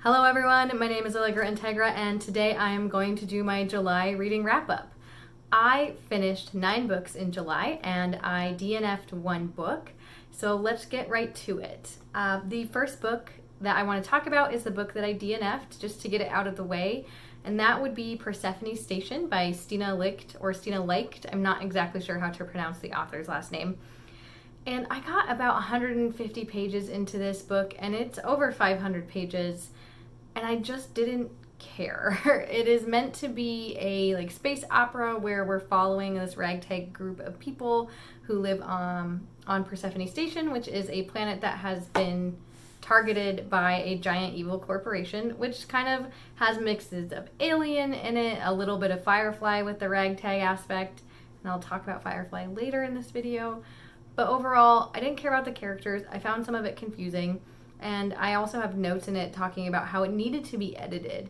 Hello everyone, my name is Allegra Integra and today I am going to do my July reading wrap-up. I finished 9 books in July and I DNF'd 1 book, so let's get right to it. The first book that I want to talk about is the book that I DNF'd, just to get it out of the way, and that would be Persephone Station by Stina Leicht. I'm not exactly sure how to pronounce the author's last name. And I got about 150 pages into this book, and it's over 500 pages, and I just didn't care. It is meant to be a space opera where we're following this ragtag group of people who live on Persephone Station, which is a planet that has been targeted by a giant evil corporation, which kind of has mixes of alien in it, a little bit of Firefly with the ragtag aspect, and I'll talk about Firefly later in this video. But overall, I didn't care about the characters. I found some of it confusing, and I also have notes in it talking about how it needed to be edited.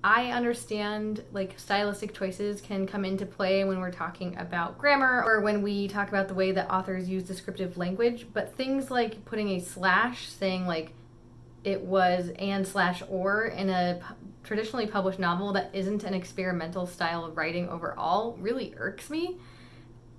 I understand stylistic choices can come into play when we're talking about grammar or when we talk about the way that authors use descriptive language, but things like putting a slash saying it was and/or in a traditionally published novel that isn't an experimental style of writing overall really irks me.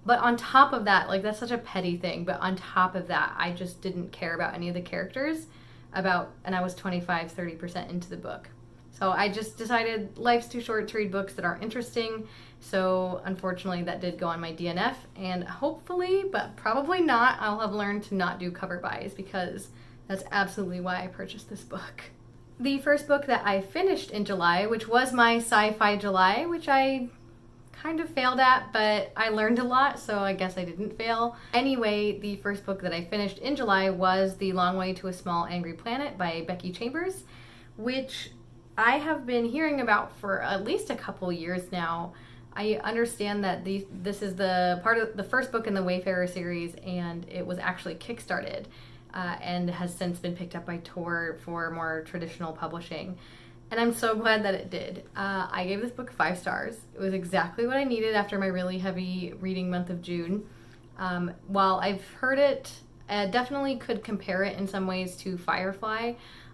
But on top of that, that's such a petty thing, but on top of that, I just didn't care about any of the characters and I was 30% into the book. So I just decided life's too short to read books that aren't interesting, so unfortunately that did go on my DNF, and hopefully, but probably not, I'll have learned to not do cover buys, because that's absolutely why I purchased this book. The first book that I finished in July, which was my sci-fi July, which I kind of failed at, but I learned a lot, so I guess I didn't fail. Anyway, the first book that I finished in July was The Long Way to a Small Angry Planet by Becky Chambers, which I have been hearing about for at least a couple years now. I understand that this is the part of the first book in the Wayfarer series, and it was actually kickstarted and has since been picked up by Tor for more traditional publishing. And I'm so glad that it did. I gave this book 5 stars. It was exactly what I needed after my really heavy reading month of June. While I've heard it, definitely could compare it in some ways to Firefly.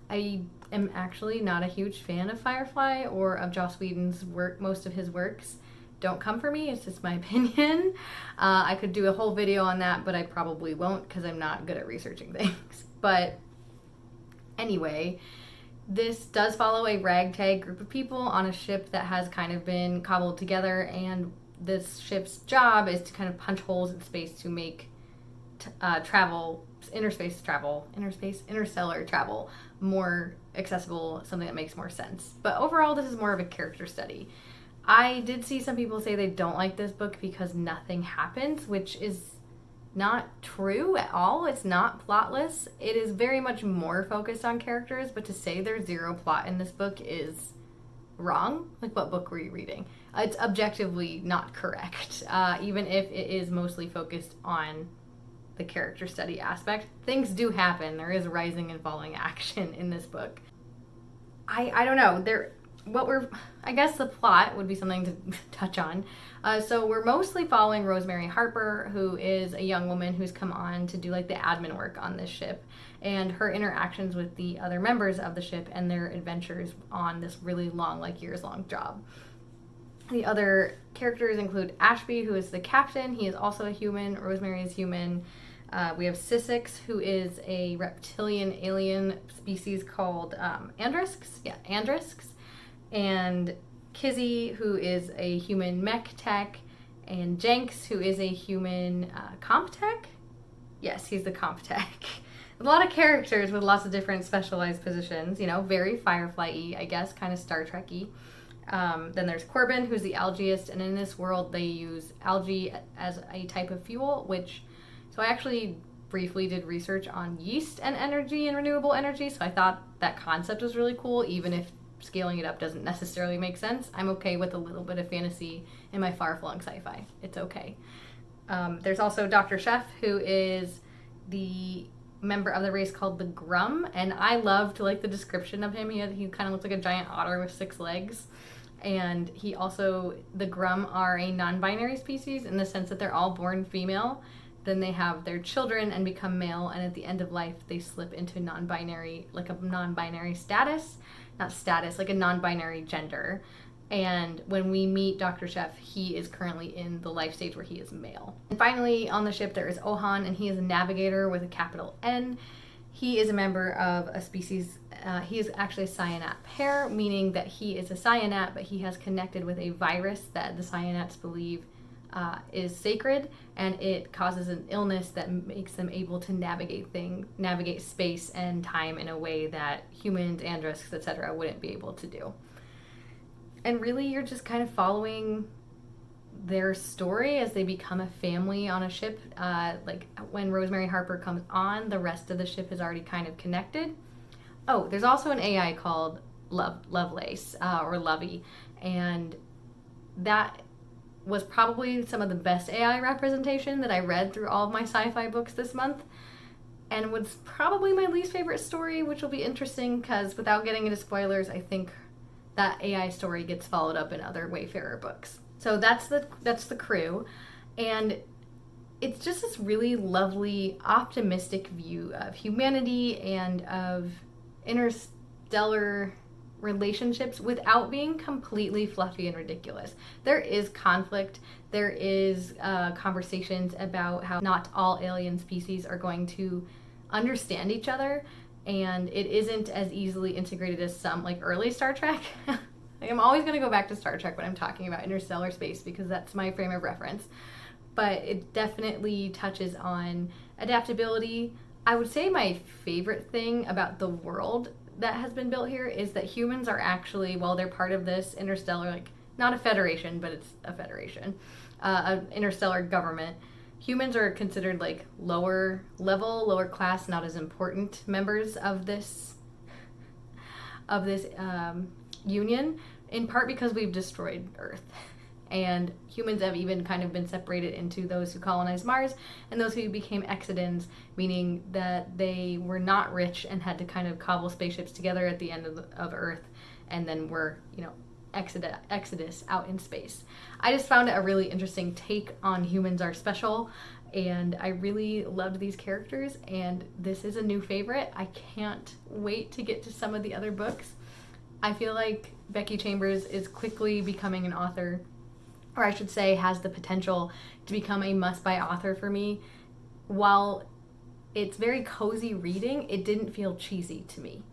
I am actually not a huge fan of Firefly or of Joss Whedon's work. Most of his works don't come for me. It's just my opinion. I could do a whole video on that, but I probably won't because I'm not good at researching things. But anyway, this does follow a ragtag group of people on a ship that has kind of been cobbled together, and this ship's job is to kind of punch holes in space to make interstellar travel more accessible, something that makes more sense. But overall, this is more of a character study. I did see some people say they don't like this book because nothing happens, which is not true at all. It's not plotless. It is very much more focused on characters, but to say there's 0 plot in this book is wrong. What book were you reading? It's objectively not correct. Even if it is mostly focused on the character study aspect, things do happen. There is rising and falling action in this book. I don't know. I guess the plot would be something to touch on. So we're mostly following Rosemary Harper, who is a young woman who's come on to do the admin work on this ship, and her interactions with the other members of the ship and their adventures on this really long, years-long job. The other characters include Ashby, who is the captain. He is also a human. Rosemary is human. We have Syssix, who is a reptilian alien species called Andrisks. Yeah, Andrisks. And Kizzy, who is a human mech tech, and Jenks, who is a human comp tech? Yes, he's the comp tech. A lot of characters with lots of different specialized positions, very Firefly-y, I guess, kind of Star Trek-y. Then there's Corbin, who's the algaeist, and in this world they use algae as a type of fuel, so I actually briefly did research on yeast and energy and renewable energy, so I thought that concept was really cool, even if scaling it up doesn't necessarily make sense. I'm okay with a little bit of fantasy in my far-flung sci-fi. It's okay. There's also Dr. Chef, who is the member of the race called the Grum, and I loved the description of him. He kind of looks like a giant otter with 6 legs, and the Grum are a non-binary species in the sense that they're all born female, Then they have their children and become male, and at the end of life, they slip into non-binary, like a non-binary status. not status, like a non-binary gender. And when we meet Dr. Chef, he is currently in the life stage where he is male. And finally, on the ship, there is Ohan, and he is a navigator with a capital N. He is a member of a species, he is actually a cyanat pair, meaning that he is a cyanat, but he has connected with a virus that the cyanats believe is sacred, and it causes an illness that makes them able to navigate space and time in a way that humans, androsks, etc. wouldn't be able to do. And really, you're just kind of following their story as they become a family on a ship. Like when Rosemary Harper comes on, the rest of the ship is already kind of connected. Oh, there's also an AI called Lovelace or Lovey, and that was probably some of the best AI representation that I read through all of my sci-fi books this month, and was probably my least favorite story, which will be interesting because without getting into spoilers, I think that AI story gets followed up in other Wayfarer books. So that's the crew, and it's just this really lovely, optimistic view of humanity and of interstellar relationships without being completely fluffy and ridiculous. There is conflict. There is conversations about how not all alien species are going to understand each other, and it isn't as easily integrated as some like early Star Trek. Like, I'm always going to go back to Star Trek when I'm talking about interstellar space because that's my frame of reference. But it definitely touches on adaptability. I would say my favorite thing about the world that has been built here is that humans are actually, while they're part of this interstellar, like not a federation, but it's a federation, an interstellar government, humans are considered like lower level, lower class, not as important members of this union, in part because we've destroyed Earth. And humans have even kind of been separated into those who colonized Mars and those who became exodans, meaning that they were not rich and had to kind of cobble spaceships together at the end of Earth, and then were, exodus out in space. I just found it a really interesting take on humans are special, and I really loved these characters, and this is a new favorite. I can't wait to get to some of the other books. I feel like Becky Chambers is quickly becoming an author, or I should say has the potential to become a must-buy author for me. While it's very cozy reading, it didn't feel cheesy to me.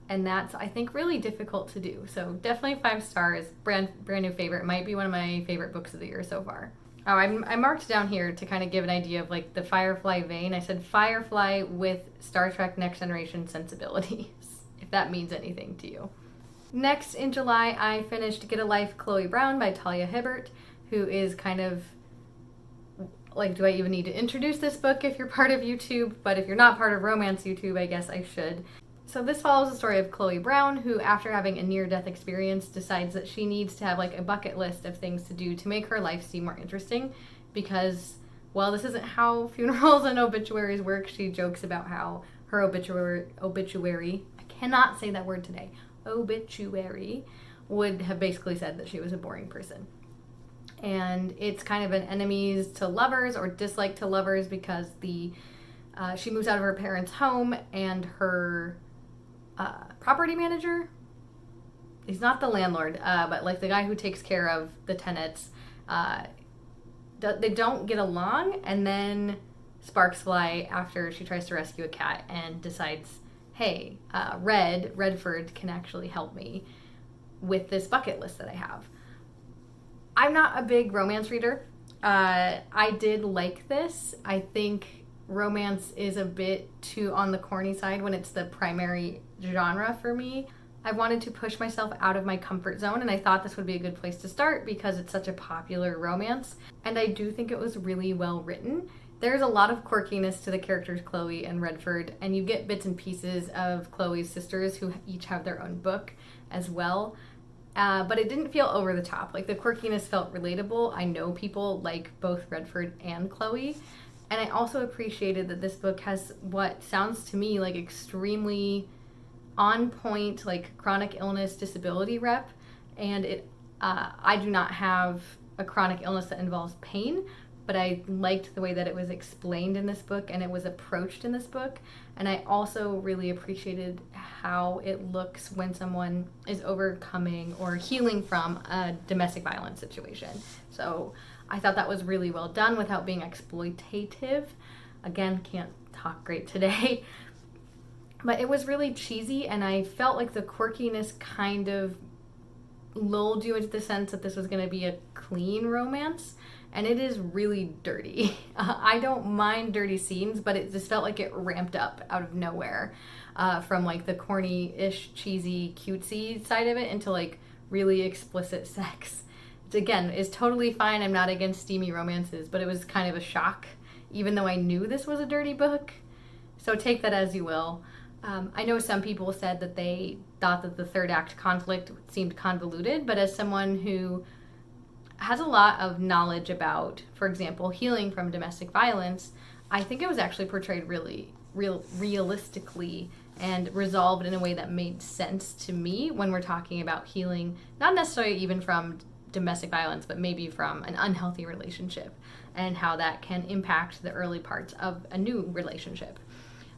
And that's, I think, really difficult to do. So definitely 5 stars, brand new favorite. Might be one of my favorite books of the year so far. Oh, I marked down here to kind of give an idea of like the Firefly vein. I said Firefly with Star Trek Next Generation sensibilities, if that means anything to you. Next, in July, I finished Get a Life, Chloe Brown by Talia Hibbert, who is kind of, like, do I even need to introduce this book if you're part of YouTube? But if you're not part of romance YouTube, I guess I should. So this follows the story of Chloe Brown, who, after having a near-death experience, decides that she needs to have, like, a bucket list of things to do to make her life seem more interesting, because, well, this isn't how funerals and obituaries work. She jokes about how her obituary, I cannot say that word today, obituary, would have basically said that she was a boring person. And it's kind of an enemies to lovers or dislike to lovers because she moves out of her parents' home, and her property manager, he's not the landlord, but like the guy who takes care of the tenants, they don't get along, and then sparks fly after she tries to rescue a cat and decides, hey, Redford can actually help me with this bucket list that I have. I'm not a big romance reader. I did like this. I think romance is a bit too on the corny side when it's the primary genre for me. I wanted to push myself out of my comfort zone, and I thought this would be a good place to start because it's such a popular romance. And I do think it was really well written. There's a lot of quirkiness to the characters Chloe and Redford, and you get bits and pieces of Chloe's sisters who each have their own book as well. But it didn't feel over the top. Like, the quirkiness felt relatable. I know people like both Redford and Chloe. And I also appreciated that this book has what sounds to me like extremely on point, like chronic illness disability rep. And I do not have a chronic illness that involves pain, but I liked the way that it was explained in this book and it was approached in this book. And I also really appreciated how it looks when someone is overcoming or healing from a domestic violence situation. So I thought that was really well done without being exploitative. Again, can't talk great today. But it was really cheesy, and I felt like the quirkiness kind of lulled you into the sense that this was going to be a clean romance, and it is really dirty. I don't mind dirty scenes, but it just felt like it ramped up out of nowhere from like the corny-ish, cheesy, cutesy side of it into like really explicit sex. Which again is totally fine. I'm not against steamy romances, but it was kind of a shock, even though I knew this was a dirty book. So take that as you will. I know some people said that they thought that the third act conflict seemed convoluted, but as someone who has a lot of knowledge about, for example, healing from domestic violence, I think it was actually portrayed really realistically and resolved in a way that made sense to me when we're talking about healing, not necessarily even from domestic violence, but maybe from an unhealthy relationship and how that can impact the early parts of a new relationship.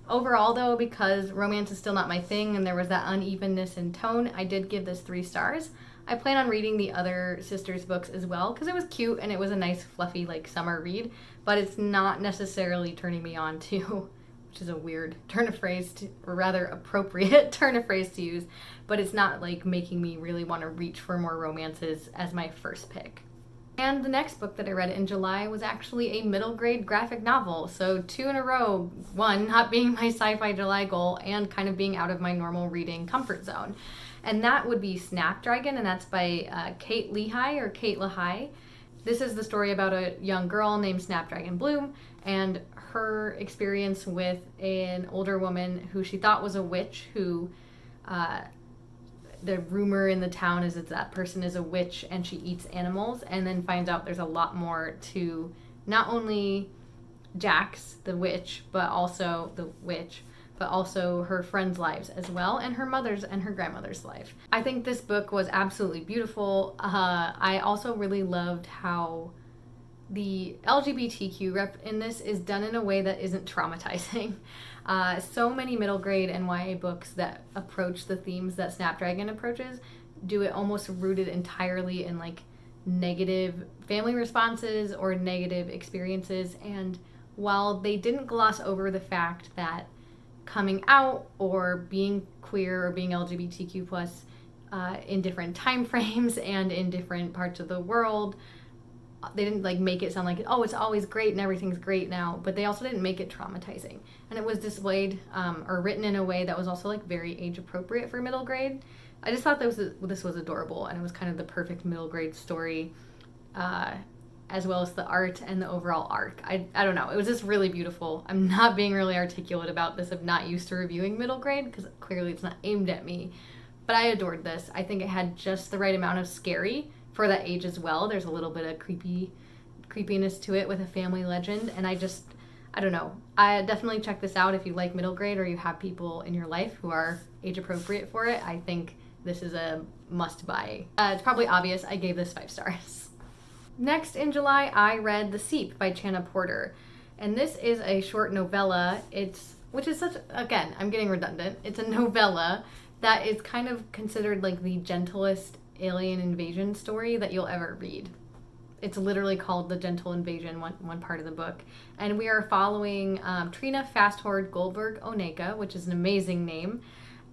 Overall, though, because romance is still not my thing and there was that unevenness in tone, I did give this 3 stars. I plan on reading the other sisters' books as well because it was cute and it was a nice, fluffy, like summer read, but it's not necessarily turning me on to, which is a weird turn of phrase, or rather appropriate turn of phrase to use, but it's not like making me really want to reach for more romances as my first pick. And the next book that I read in July was actually a middle grade graphic novel. So 2 in a row, one not being my sci-fi July goal and kind of being out of my normal reading comfort zone. And that would be Snapdragon, and that's by Kate Lehigh. This is the story about a young girl named Snapdragon Bloom and her experience with an older woman who she thought was a witch who the rumor in the town is that person is a witch and she eats animals, and then finds out there's a lot more to not only Jax, the witch, but also her friends' lives as well, and her mother's and her grandmother's life. I think this book was absolutely beautiful. I also really loved how the LGBTQ rep in this is done in a way that isn't traumatizing. So many middle grade and YA books that approach the themes that Snapdragon approaches do it almost rooted entirely in like negative family responses or negative experiences. And while they didn't gloss over the fact that coming out or being queer or being LGBTQ plus in different time frames and in different parts of the world, they didn't like make it sound like, oh, it's always great and everything's great now, but they also didn't make it traumatizing. And it was displayed or written in a way that was also like very age appropriate for middle grade. I just thought this was adorable, and it was kind of the perfect middle grade story, as well as the art and the overall arc. I don't know, it was just really beautiful. I'm not being really articulate about this. I'm not used to reviewing middle grade because clearly it's not aimed at me, but I adored this. I think it had just the right amount of scary for that age as well. There's a little bit of creepiness to it with a family legend, and I don't know. I definitely check this out if you like middle grade or you have people in your life who are age appropriate for it. I think this is a must buy. It's probably obvious. I gave this 5 stars. Next in July, I read The Seep by Channa Porter, and this is a short novella. Again, I'm getting redundant. It's a novella that is kind of considered like the gentlest alien invasion story that you'll ever read. It's literally called The Gentle Invasion, one part of the book. And we are following Trina Fasthord Goldberg Oneka, which is an amazing name,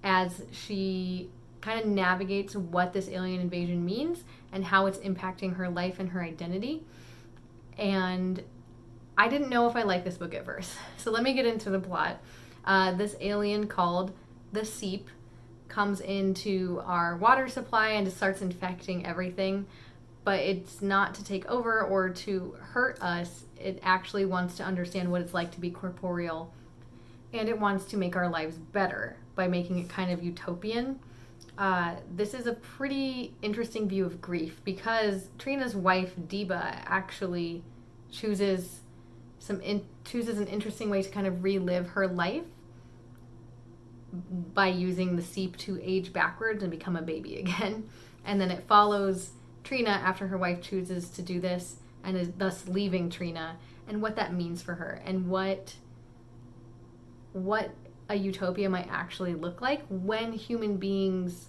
as she kind of navigates what this alien invasion means and how it's impacting her life and her identity. And I didn't know if I liked this book at first. So let me get into the plot. This alien called the Seep comes into our water supply and just starts infecting everything, but it's not to take over or to hurt us. It actually wants to understand what it's like to be corporeal, and it wants to make our lives better by making it kind of utopian. This is a pretty interesting view of grief because Trina's wife Deba actually chooses an interesting way to kind of relive her life by using the Seep to age backwards and become a baby again. And then it follows Trina after her wife chooses to do this and is thus leaving Trina, and what that means for her, and what a utopia might actually look like when human beings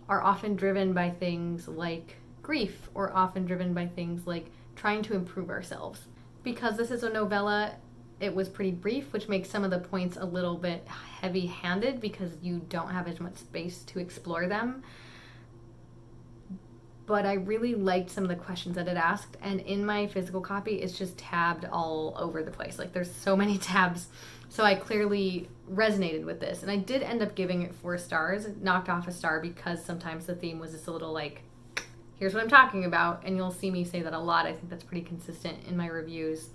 are often driven by things like grief, or often driven by things like trying to improve ourselves. Because this is a novella, it was pretty brief, which makes some of the points a little bit heavy-handed because you don't have as much space to explore them. But I really liked some of the questions that it asked, and in my physical copy, it's just tabbed all over the place. Like, there's so many tabs, so I clearly resonated with this. And I did end up giving it 4 stars, knocked off a star because sometimes the theme was just a little like, here's what I'm talking about, and you'll see me say that a lot. I think that's pretty consistent in my reviews.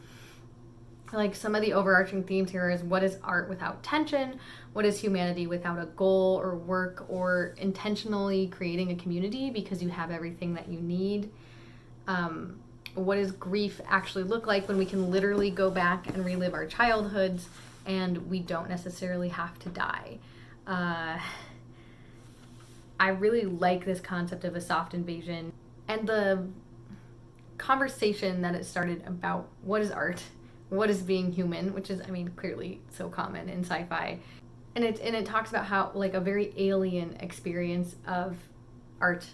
Like, some of the overarching themes here is, what is art without tension? What is humanity without a goal or work or intentionally creating a community because you have everything that you need? What does grief actually look like when we can literally go back and relive our childhoods and we don't necessarily have to die? I really like this concept of a soft invasion and the conversation that it started about what is art, what is being human, which is, I mean, clearly so common in sci-fi. And it talks about how, like, a very alien experience of art,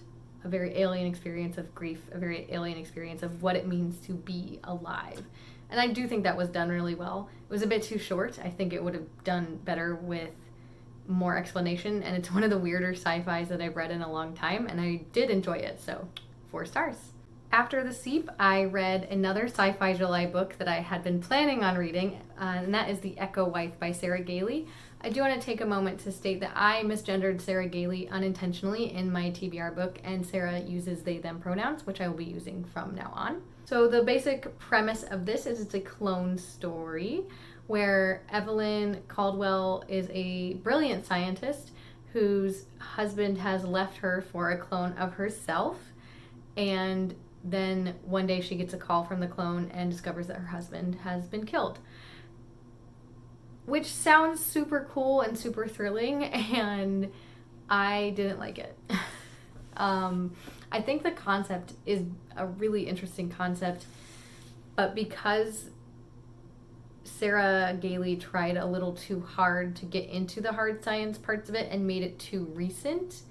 a very alien experience of grief, a very alien experience of what it means to be alive. And I do think that was done really well. It was a bit too short. I think it would have done better with more explanation, and it's one of the weirder sci-fis that I've read in a long time, and I did enjoy it, so 4 stars. After The Seep, I read another sci-fi July book that I had been planning on reading, and that is The Echo Wife by Sarah Gailey. I do want to take a moment to state that I misgendered Sarah Gailey unintentionally in my TBR book, and Sarah uses they, them pronouns, which I will be using from now on. So the basic premise of this is it's a clone story where Evelyn Caldwell is a brilliant scientist whose husband has left her for a clone of herself, and then one day she gets a call from the clone and discovers that her husband has been killed. Which sounds super cool and super thrilling, and I didn't like it. I think the concept is a really interesting concept, but because Sarah Gailey tried a little too hard to get into the hard science parts of it and made it too recent,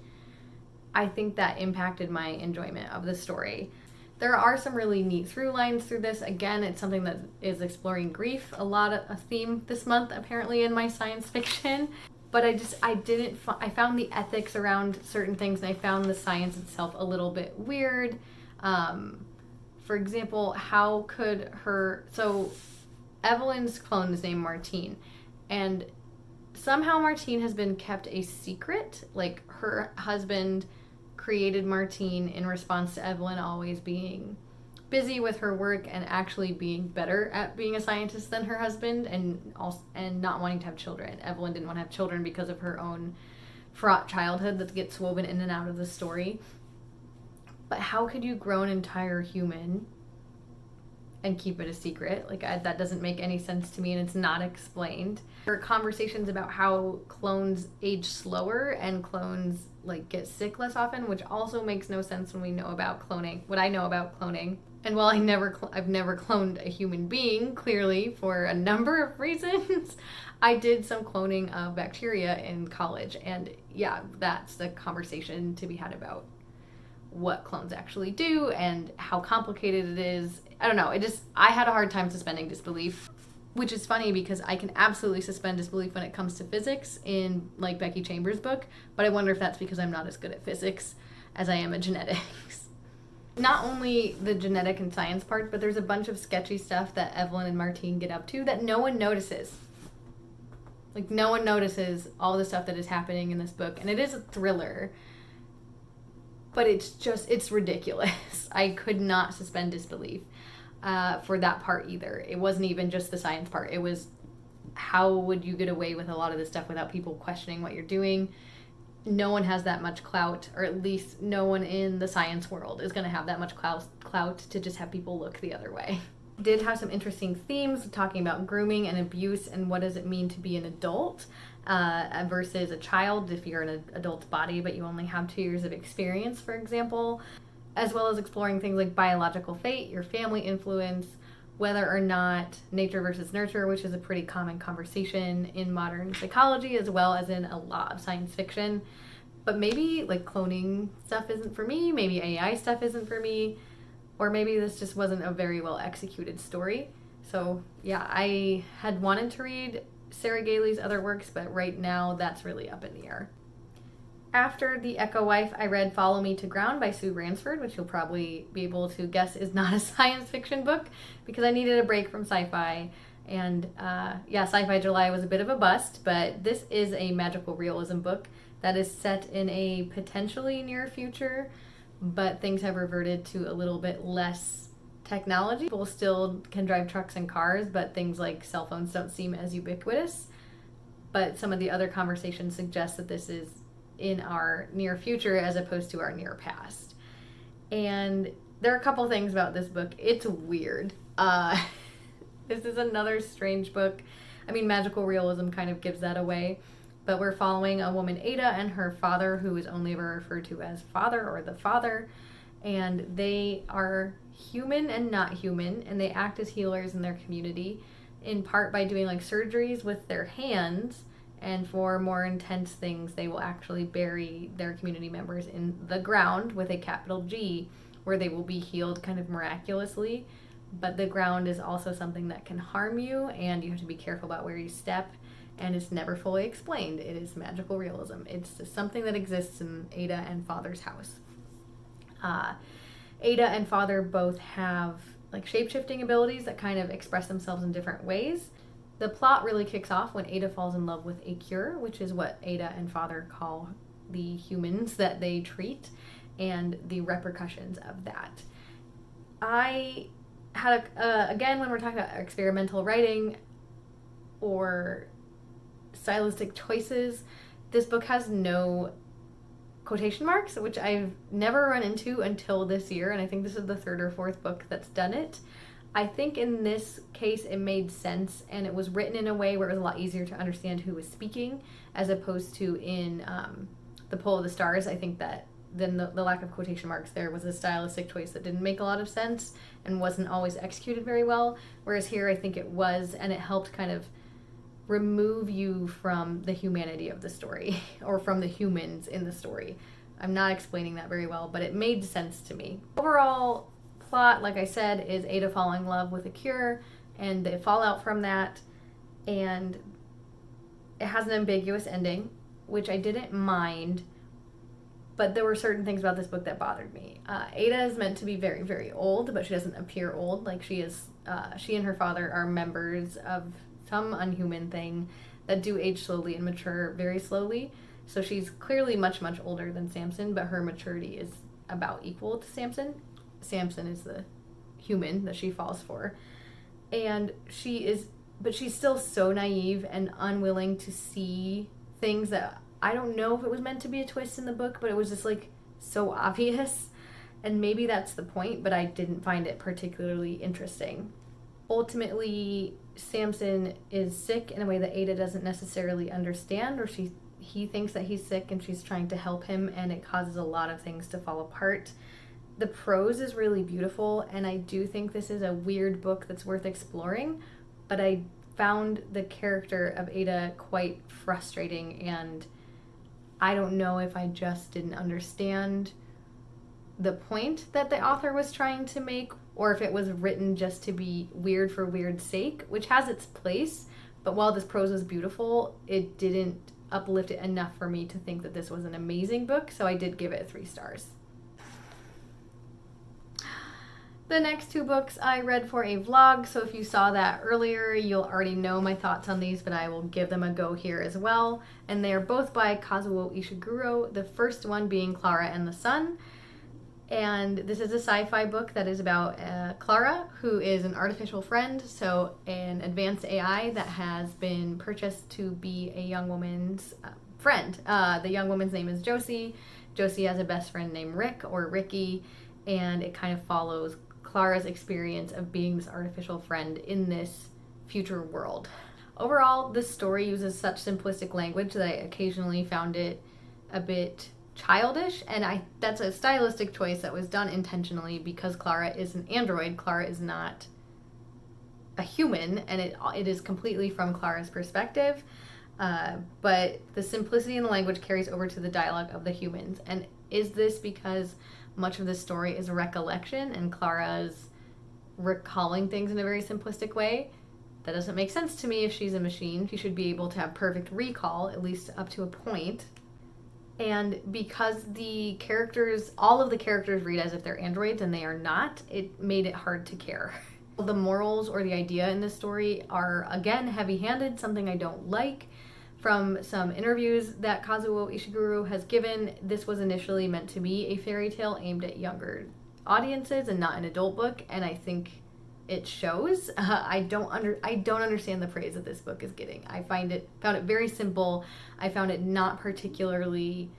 I think that impacted my enjoyment of the story. There are some really neat through lines through this. Again, it's something that is exploring grief, a theme this month apparently in my science fiction. But I found the ethics around certain things, and I found the science itself a little bit weird. For example, how could so Evelyn's clone is named Martine, and somehow Martine has been kept a secret. Like, her husband created Martine in response to Evelyn always being busy with her work and actually being better at being a scientist than her husband, and not wanting to have children. Evelyn didn't want to have children because of her own fraught childhood that gets woven in and out of the story. But how could you grow an entire human and keep it a secret? Like, that doesn't make any sense to me, and it's not explained. There are conversations about how clones age slower and clones, like, get sick less often, which also makes no sense when we know about cloning, what I know about cloning. And while I've never cloned a human being, clearly, for a number of reasons, I did some cloning of bacteria in college, and yeah, that's the conversation to be had about what clones actually do and how complicated it is. I don't know, I had a hard time suspending disbelief, which is funny because I can absolutely suspend disbelief when it comes to physics in, like, Becky Chambers' book, but I wonder if that's because I'm not as good at physics as I am at genetics. Not only the genetic and science part, but there's a bunch of sketchy stuff that Evelyn and Martine get up to that no one notices. Like, no one notices all the stuff that is happening in this book, and it is a thriller, but it's ridiculous. I could not suspend disbelief for that part either. It wasn't even just the science part. It was, how would you get away with a lot of this stuff without people questioning what you're doing? No one has that much clout, or at least no one in the science world is going to have that much clout to just have people look the other way. Did have some interesting themes talking about grooming and abuse and what does it mean to be an adult versus a child if you're in an adult's body but you only have 2 years of experience, for example. as well as exploring things like biological fate, your family influence, whether or not nature versus nurture, which is a pretty common conversation in modern psychology as well as in a lot of science fiction. But maybe like cloning stuff isn't for me, maybe AI stuff isn't for me, or maybe this just wasn't a very well executed story. So yeah, I had wanted to read Sarah Gailey's other works, but right now that's really up in the air. After The Echo Wife, I read Follow Me to Ground by Sue Ransford, which you'll probably be able to guess is not a science fiction book because I needed a break from sci-fi. And Sci-Fi July was a bit of a bust, but this is a magical realism book that is set in a potentially near future, but things have reverted to a little bit less technology. People still can drive trucks and cars, but things like cell phones don't seem as ubiquitous. But some of the other conversations suggest that this is in our near future as opposed to our near past. And there are a couple things about this book. It's weird. This is another strange book. I mean, magical realism kind of gives that away. But we're following a woman, Ada, and her father, who is only ever referred to as father or the father. And they are human and not human, and they act as healers in their community, in part by doing like surgeries with their hands. And for more intense things, they will actually bury their community members in the ground with a capital G, where they will be healed kind of miraculously. But the ground is also something that can harm you, and you have to be careful about where you step, and it's never fully explained. It is magical realism. It's just something that exists in Ada and Father's house. Ada and Father both have like shape-shifting abilities that kind of express themselves in different ways. The plot really kicks off when Ada falls in love with a cure, which is what Ada and Father call the humans that they treat, and the repercussions of that. I had, again, when we're talking about experimental writing or stylistic choices, this book has no quotation marks, which I've never run into until this year, and I think this is the third or fourth book that's done it. I think in this case it made sense, and it was written in a way where it was a lot easier to understand who was speaking, as opposed to in The Pull of the Stars. I think that then the lack of quotation marks there was a stylistic choice that didn't make a lot of sense and wasn't always executed very well, whereas here I think it was, and it helped kind of remove you from the humanity of the story or from the humans in the story. I'm not explaining that very well, but it made sense to me. Overall plot, like I said, is Ada falling in love with a cure and the fallout from that, and it has an ambiguous ending, which I didn't mind, but there were certain things about this book that bothered me. Ada is meant to be very, very old, but she doesn't appear old. Like she is, she and her father are members of some unhuman thing that do age slowly and mature very slowly. So she's clearly much, much older than Samson, but her maturity is about equal to Samson. Samson is the human that she falls for. And she's still so naive and unwilling to see things that I don't know if it was meant to be a twist in the book, but it was just like so obvious. And maybe that's the point, but I didn't find it particularly interesting. Ultimately, Samson is sick in a way that Ada doesn't necessarily understand, or he thinks that he's sick and she's trying to help him, and it causes a lot of things to fall apart. The prose is really beautiful, and I do think this is a weird book that's worth exploring, but I found the character of Ada quite frustrating, and I don't know if I just didn't understand the point that the author was trying to make, or if it was written just to be weird for weird's sake, which has its place, but while this prose was beautiful, it didn't uplift it enough for me to think that this was an amazing book, so I did give it 3 stars. The next 2 books I read for a vlog, so if you saw that earlier, you'll already know my thoughts on these, but I will give them a go here as well. And they are both by Kazuo Ishiguro, the first one being Clara and the Sun. And this is a sci-fi book that is about Clara, who is an artificial friend, so an advanced AI that has been purchased to be a young woman's friend. The young woman's name is Josie. Josie has a best friend named Rick, or Ricky, and it kind of follows Clara's experience of being this artificial friend in this future world. Overall, this story uses such simplistic language that I occasionally found it a bit childish, and that's a stylistic choice that was done intentionally because Clara is an android. Clara is not a human, and it is completely from Clara's perspective. But the simplicity in the language carries over to the dialogue of the humans. And is this because much of the story is recollection and Clara's recalling things in a very simplistic way? That doesn't make sense to me. If she's a machine, she should be able to have perfect recall, at least up to a point. And because all of the characters read as if they're androids and they are not, it made it hard to care. The morals or the idea in this story are, again, heavy-handed, something I don't like. From some interviews that Kazuo Ishiguro has given, this was initially meant to be a fairy tale aimed at younger audiences and not an adult book, and I think it shows. I don't understand the praise that this book is getting. I found it very simple. I found it not particularly.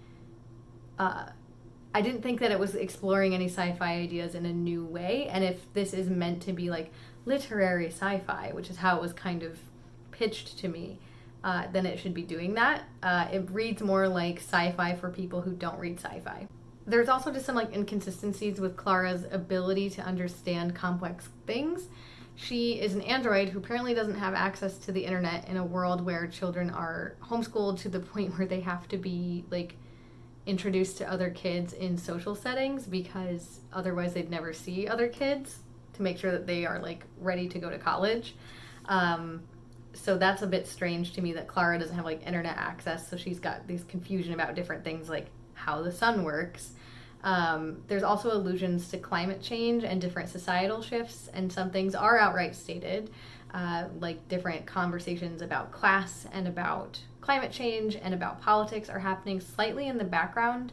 I didn't think that it was exploring any sci-fi ideas in a new way, and if this is meant to be like literary sci-fi, which is how it was kind of pitched to me, then it should be doing that. It reads more like sci-fi for people who don't read sci-fi. There's also just some like inconsistencies with Clara's ability to understand complex things. She is an android who apparently doesn't have access to the internet in a world where children are homeschooled to the point where they have to be like introduced to other kids in social settings because otherwise they'd never see other kids to make sure that they are like ready to go to college. So that's a bit strange to me that Clara doesn't have like internet access, so she's got this confusion about different things like how the sun works. There's also allusions to climate change and different societal shifts, and some things are outright stated, like different conversations about class and about climate change and about politics are happening slightly in the background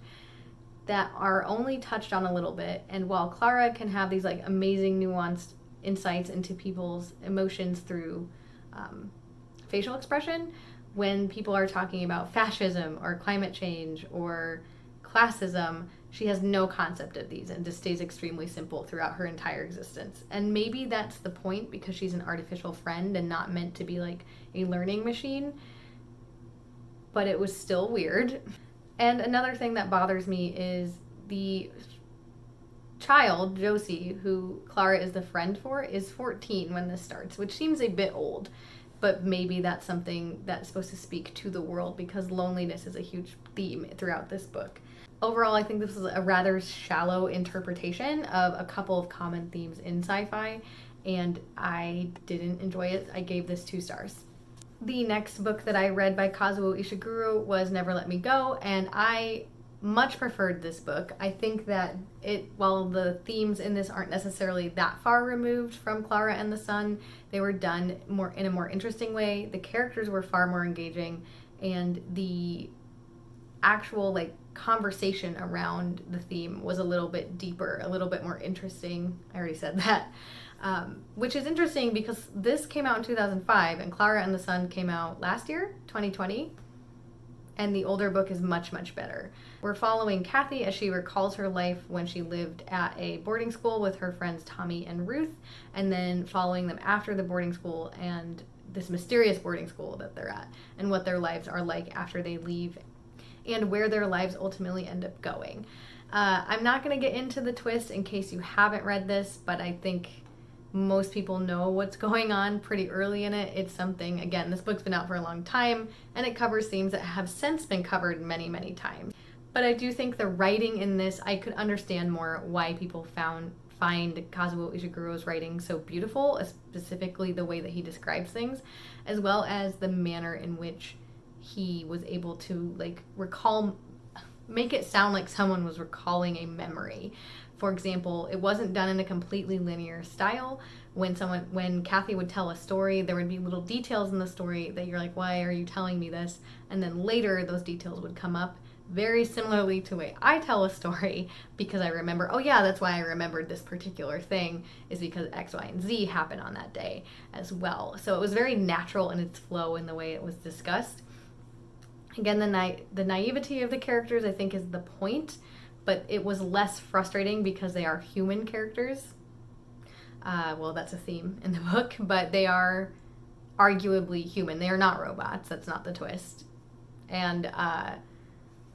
that are only touched on a little bit. And while Clara can have these like amazing nuanced insights into people's emotions through facial expression, when people are talking about fascism or climate change or classism, she has no concept of these and just stays extremely simple throughout her entire existence. And maybe that's the point because she's an artificial friend and not meant to be like a learning machine. But it was still weird. And another thing that bothers me is the child, Josie, who Clara is the friend for, is 14 when this starts, which seems a bit old. But maybe that's something that's supposed to speak to the world because loneliness is a huge theme throughout this book. Overall, I think this is a rather shallow interpretation of a couple of common themes in sci-fi, and I didn't enjoy it. I gave this 2 stars. The next book that I read by Kazuo Ishiguro was Never Let Me Go, and I much preferred this book. I think that while the themes in this aren't necessarily that far removed from Clara and the Sun, they were done in a more interesting way. The characters were far more engaging, and the actual like conversation around the theme was a little bit deeper, a little bit more interesting. I already said that. Which is interesting because this came out in 2005 and Clara and the Sun came out last year, 2020, and the older book is much, much better. We're following Kathy as she recalls her life when she lived at a boarding school with her friends Tommy and Ruth, and then following them after the boarding school and this mysterious boarding school that they're at, and what their lives are like after they leave, and where their lives ultimately end up going. I'm not going to get into the twist in case you haven't read this, but I think most people know what's going on pretty early in it. It's something, again, this book's been out for a long time, and it covers themes that have since been covered many, many times. But I do think the writing in this, I could understand more why people find Kazuo Ishiguro's writing so beautiful, specifically the way that he describes things, as well as the manner in which he was able to like make it sound like someone was recalling a memory. For example, it wasn't done in a completely linear style. When Kathy would tell a story, there would be little details in the story that you're like, why are you telling me this? And then later those details would come up very similarly to the way I tell a story, because I remember, oh yeah, that's why I remembered this particular thing, is because X, Y, and Z happened on that day as well. So it was very natural in its flow in the way it was discussed. Again, the naivety of the characters, I think, is the point, but it was less frustrating because they are human characters. Well, that's a theme in the book, but they are arguably human. They are not robots. That's not the twist. And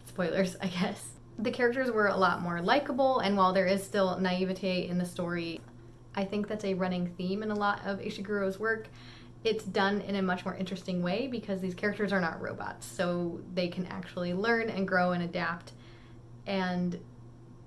spoilers, I guess. The characters were a lot more likable, and while there is still naivete in the story, I think that's a running theme in a lot of Ishiguro's work. It's done in a much more interesting way because these characters are not robots, so they can actually learn and grow and adapt. And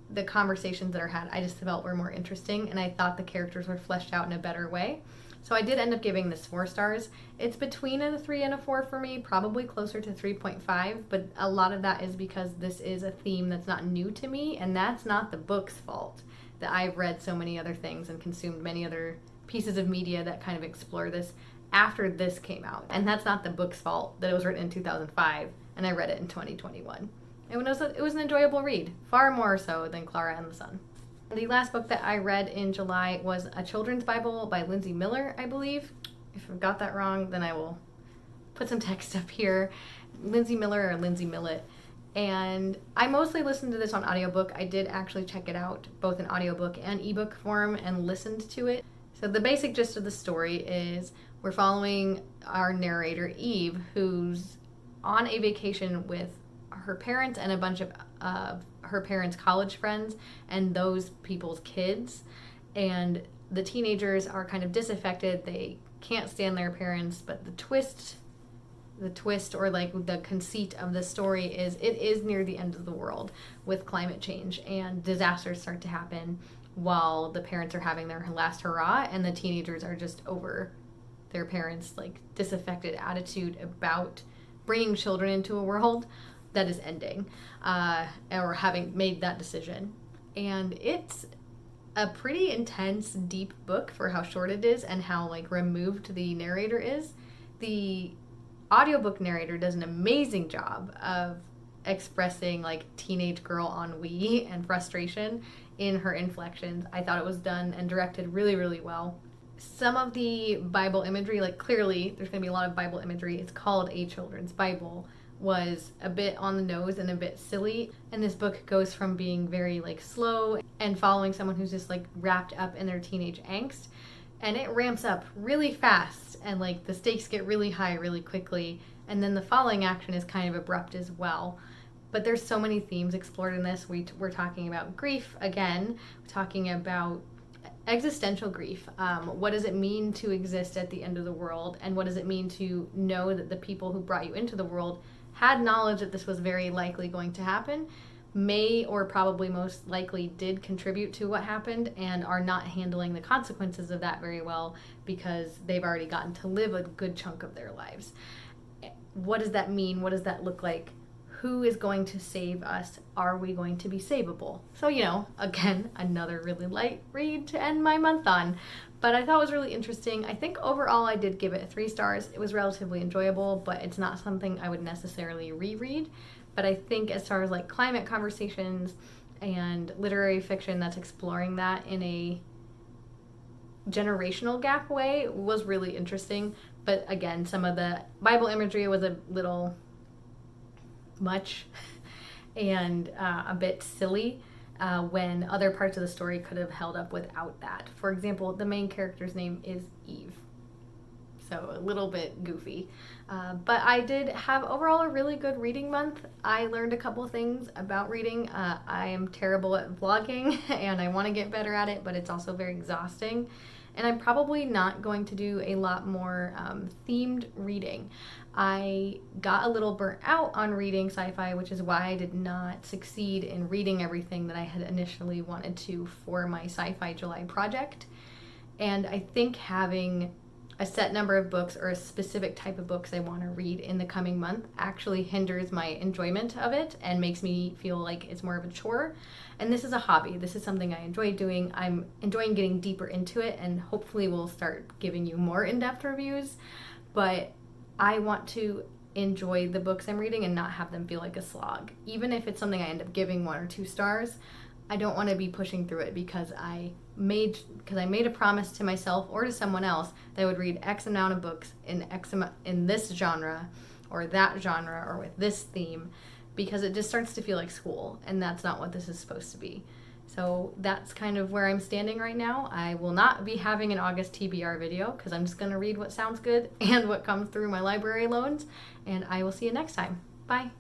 the conversations that are had, I just felt were more interesting, and I thought the characters were fleshed out in a better way. So I did end up giving this 4 stars. It's between a 3 and a 4 for me, probably closer to 3.5, but a lot of that is because this is a theme that's not new to me, and that's not the book's fault. That I've read so many other things and consumed many other pieces of media that kind of explore this after this came out. And that's not the book's fault that it was written in 2005 and I read it in 2021. It was an enjoyable read, far more so than Clara and the Sun. The last book that I read in July was a children's Bible by Lindsay Miller, I believe. If I've got that wrong, then I will put some text up here. Lindsay Miller or Lindsay Millet. And I mostly listened to this on audiobook. I did actually check it out, both in audiobook and ebook form, and listened to it. So the basic gist of the story is we're following our narrator, Eve, who's on a vacation with her parents and a bunch of her parents' college friends and those people's kids. And the teenagers are kind of disaffected. They can't stand their parents, but the twist or like the conceit of the story is it is near the end of the world with climate change, and disasters start to happen while the parents are having their last hurrah, and the teenagers are just over their parents' like disaffected attitude about bringing children into a world that is ending, or having made that decision. And it's a pretty intense, deep book for how short it is and how like removed the narrator is. The audiobook narrator does an amazing job of expressing like teenage girl ennui and frustration in her inflections. I thought it was done and directed really, really well. Some of the Bible imagery, like clearly there's going to be a lot of Bible imagery. It's called a children's Bible, was a bit on the nose and a bit silly. And this book goes from being very like slow and following someone who's just like wrapped up in their teenage angst, and it ramps up really fast and like the stakes get really high really quickly, and then the following action is kind of abrupt as well. But there's so many themes explored in this. We're talking about grief again. We're talking about existential grief. What does it mean to exist at the end of the world, and what does it mean to know that the people who brought you into the world had knowledge that this was very likely going to happen, may or probably most likely did contribute to what happened, and are not handling the consequences of that very well because they've already gotten to live a good chunk of their lives. What does that mean? What does that look like? Who is going to save us? Are we going to be savable? So, again, another really light read to end my month on. But I thought it was really interesting. I think overall I did give it 3 stars. It was relatively enjoyable, but it's not something I would necessarily reread. But I think as far as like climate conversations and literary fiction that's exploring that in a generational gap way was really interesting. But again, some of the Bible imagery was a little much and a bit silly when other parts of the story could have held up without that. For example, the main character's name is Eve, so a little bit goofy. But I did have overall a really good reading month. I learned a couple things about reading. I am terrible at vlogging and I want to get better at it, but it's also very exhausting. And I'm probably not going to do a lot more themed reading. I got a little burnt out on reading sci-fi, which is why I did not succeed in reading everything that I had initially wanted to for my Sci-Fi July project. And I think having a set number of books or a specific type of books I want to read in the coming month actually hinders my enjoyment of it and makes me feel like it's more of a chore. And this is a hobby. This is something I enjoy doing. I'm enjoying getting deeper into it, and hopefully we'll start giving you more in-depth reviews. But I want to enjoy the books I'm reading and not have them feel like a slog. Even if it's something I end up giving 1 or 2 stars, I don't want to be pushing through it because I made a promise to myself or to someone else that I would read X amount of books in this genre or that genre or with this theme, because it just starts to feel like school, and that's not what this is supposed to be. So that's kind of where I'm standing right now. I will not be having an August TBR video because I'm just going to read what sounds good and what comes through my library loans, and I will see you next time. Bye.